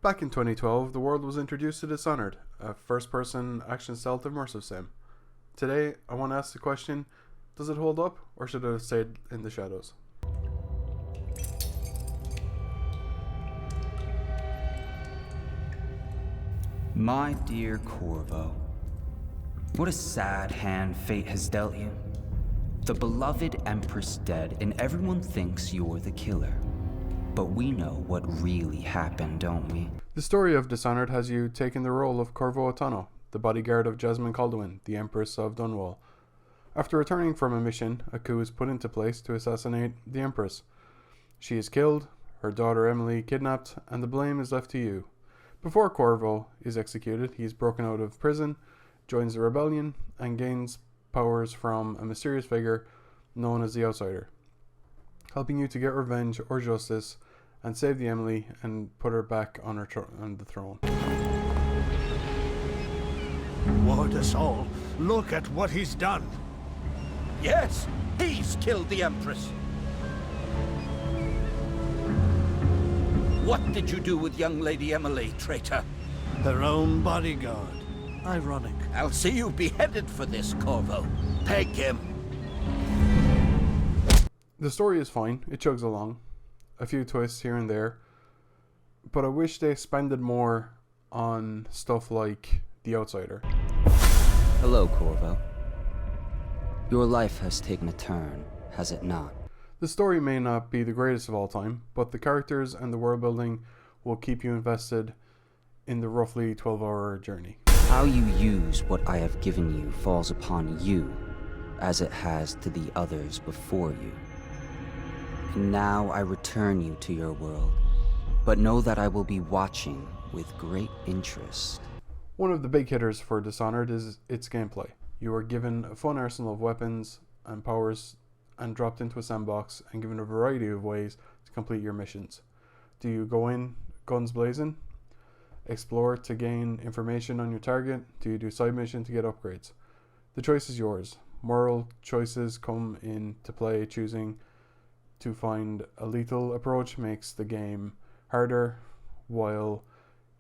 Back in 2012, the world was introduced to Dishonored, a first-person action stealth immersive sim. Today, I want to ask the question, does it hold up, or should it have stayed in the shadows? My dear Corvo, what a sad hand fate has dealt you. The beloved Empress dead, and everyone thinks you're the killer. But we know what really happened, don't we? The story of Dishonored has you taking the role of Corvo Attano, the bodyguard of Jasmine Calduin, the Empress of Dunwall. After returning from a mission, a coup is put into place to assassinate the Empress. She is killed, her daughter Emily kidnapped, and the blame is left to you. Before Corvo is executed, he is broken out of prison, joins the rebellion, and gains powers from a mysterious figure known as the Outsider, helping you to get revenge or justice and save the Emily and put her back on the throne. Ward us all, look at what he's done. Yes, he's killed the Empress. What did you do with young Lady Emily, traitor? Her own bodyguard. Ironic. I'll see you beheaded for this, Corvo. Peg him. The story is fine, it chugs along. A few twists here and there. But I wish they expanded more on stuff like The Outsider. Hello, Corvo. Your life has taken a turn, has it not? The story may not be the greatest of all time, but the characters and the world building will keep you invested in the roughly 12-hour journey. How you use what I have given you falls upon you, as it has to the others before you. And now I return you to your world, but know that I will be watching with great interest. One of the big hitters for Dishonored is its gameplay. You are given a fun arsenal of weapons and powers and dropped into a sandbox and given a variety of ways to complete your missions. Do you go in guns blazing? Explore to gain information on your target? Do you do side mission to get upgrades? The choice is yours. Moral choices come into play. Choosing to find a lethal approach makes the game harder, while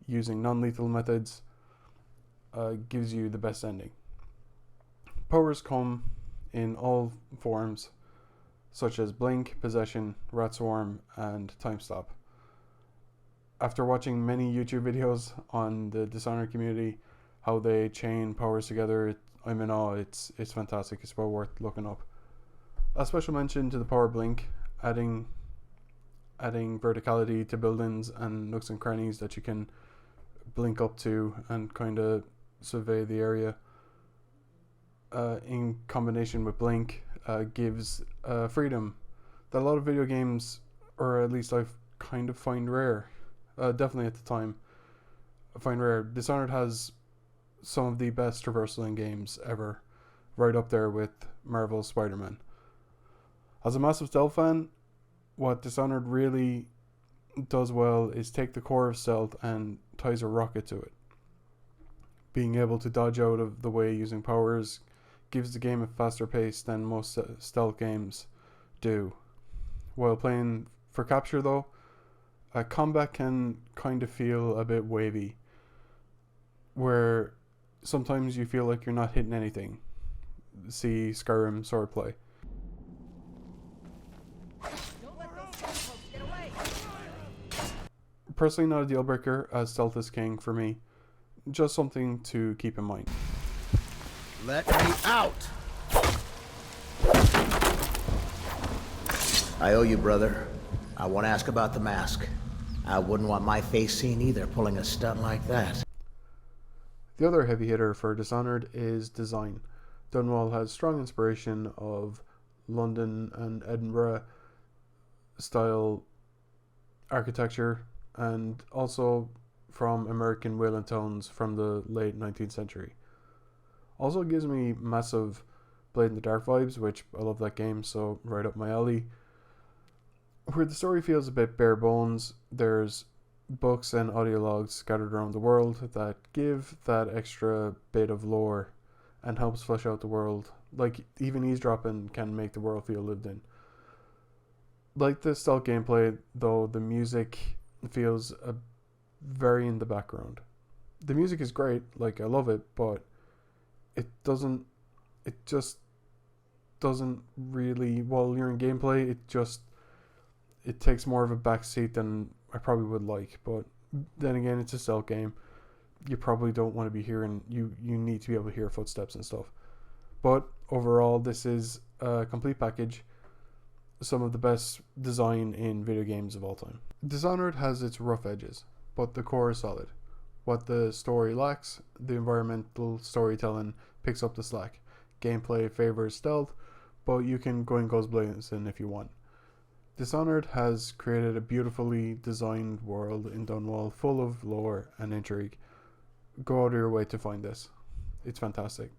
using non-lethal methods gives you the best ending. Powers come in all forms, such as Blink, Possession, Rat Swarm, and Time Stop. After watching many YouTube videos on the Dishonored community, how they chain powers together, I'm in awe. It's fantastic. It's well worth looking up. A special mention to the power Blink, adding verticality to buildings and nooks and crannies that you can blink up to and kind of survey the area. In combination with Blink, gives freedom that a lot of video games, or at least I've kind of find rare. Definitely at the time, I find rare. Dishonored has some of the best traversal in games ever, right up there with Marvel's Spider-Man. As a massive stealth fan, what Dishonored really does well is take the core of stealth and ties a rocket to it. Being able to dodge out of the way using powers gives the game a faster pace than most stealth games do. While playing for capture though, combat can kind of feel a bit wavy, where sometimes you feel like you're not hitting anything. See Skyrim swordplay. Personally not a deal breaker, as stealth is king for me. Just something to keep in mind. Let me out! I owe you, brother. I want to ask about the mask. I wouldn't want my face seen either, pulling a stunt like that. The other heavy hitter for Dishonored is design. Dunwall has strong inspiration of London and Edinburgh style architecture, and also from American Wailing towns from the late 19th century. Also gives me massive Blade in the Dark vibes, which I love that game, so right up my alley. Where the story feels a bit bare bones, there's books and audio logs scattered around the world that give that extra bit of lore and helps flesh out the world. Like, even eavesdropping can make the world feel lived in. Like the stealth gameplay, though, the music feels very in the background. The music is great, like I love it, but it just doesn't really, while you're in gameplay, it takes more of a backseat than I probably would like. But then again, it's a stealth game. You probably don't want to be hearing, you need to be able to hear footsteps and stuff. But overall, this is a complete package. Some of the best design in video games of all time. Dishonored has its rough edges, but the core is solid. What the story lacks, the environmental storytelling picks up the slack. Gameplay favors stealth, but you can go in guns blazing if you want. Dishonored has created a beautifully designed world in Dunwall full of lore and intrigue. Go out of your way to find this. It's fantastic.